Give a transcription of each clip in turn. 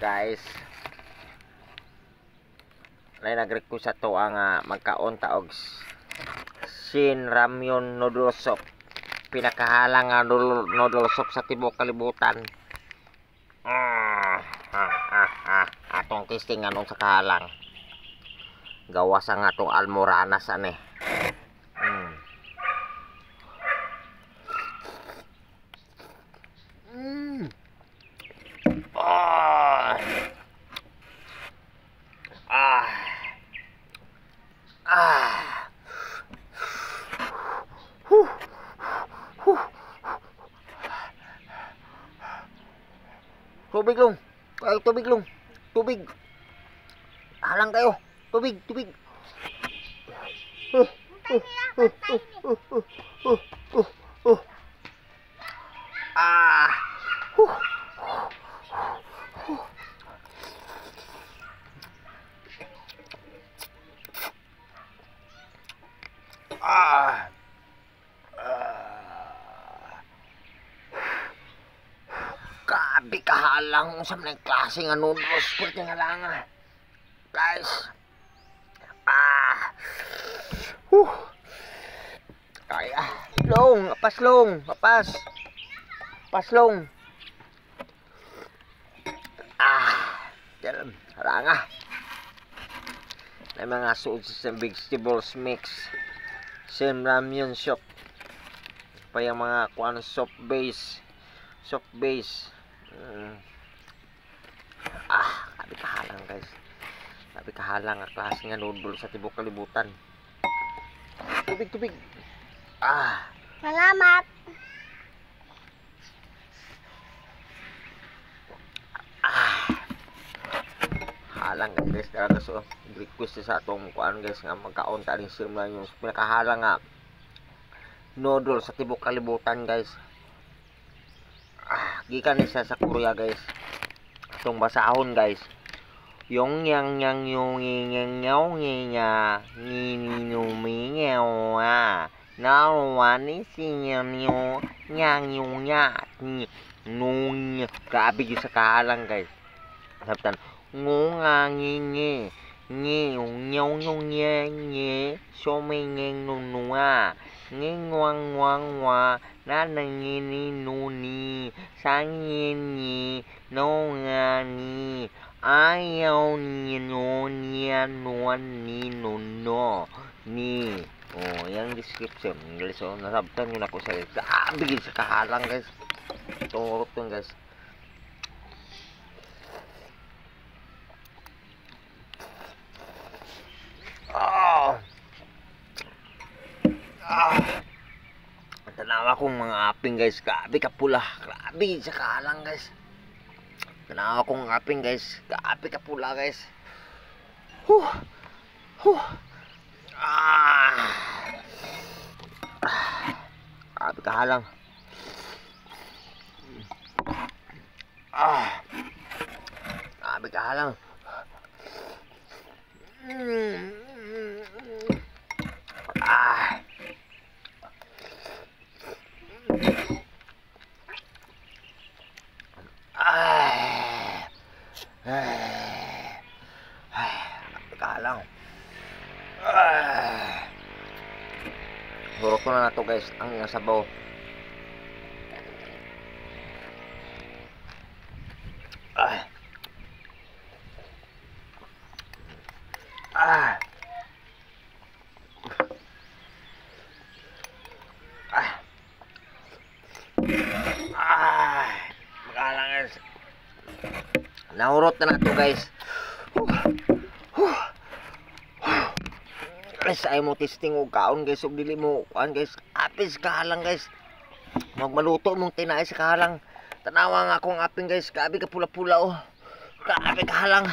guys. Nay nag-request sa to ang magkaon taog Shin Ramyun Noodle Soup. Pinakahalang nga noodle soup sa tibuok kalibutan. Atong testing anong sa kahalang. Gawas ang atong almoranas ani. Tubig long. Ay, tubig long. Tubig. Halang kayo. Tubig, tubig. Grabe kahalang sa mga klase nga noodles pwede nga lang guys. Kaya long, apas long, apas long. Dalam haranga. May mga sauces and vegetables mix. Same ramyun soup. Pa yung mga kuan soup base. Grabe kahalang guys. Grabe kahalang ang klase nga noodle sa tibuok kalibutan. Tubig. Salamat. Halang guys, talaga so request sa atong kuan guys nga magkaon ta rin sila yung pinakahalang nga noodle sa tibuok kalibutan guys. Gikan ni sa Korea guys. Itong basahon guys. Yung yang yung yang nya ni nu mi ngao na wani sinyam yo yang yung nya ni nu grabe gyud sa kahalang guys. Sabtan ngungangingi ni nyong nyong nye so may ngeng nunua ngwang wang wa na nangini nuni sangin ni no nga ni ayaw ni no niya nuan ni nuno ni yung description guys. So nasabtan yun ako sa bigil sa kahalang guys. Turok yun guys. Tanawa kong mga aping guys. Grabe kapula. Grabe sa kahalang guys. Tanawa kong aping guys. Grabe kapula guys. Grabe kahalang. Grabe kahalang. Kahalang. Hurok ko na to guys ang sabaw. Makahalang guys. Nahurot na to guys. Guys, ay mo testing og kaon guys, ug dili mo kuan guys. Apis kahalang guys. Magmaluto mong tinay sa kahalang. Tanawa nga akong aping guys, grabe ka pula-pula oh. Grabe kahalang.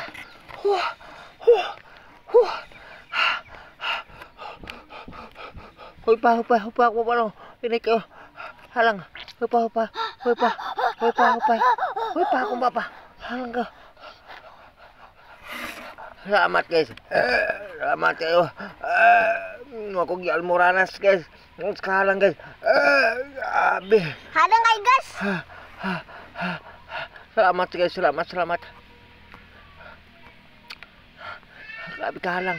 Hoy pa ko pala. Ini ko halang. Hoy pa akong papa. Halang ka. Salamat guys. Salamat kayo. Ako almoranas guys. Kahalang guys. Grabe. Hadang kay guys. Salamat guys. Salamat. Grabe ka lang.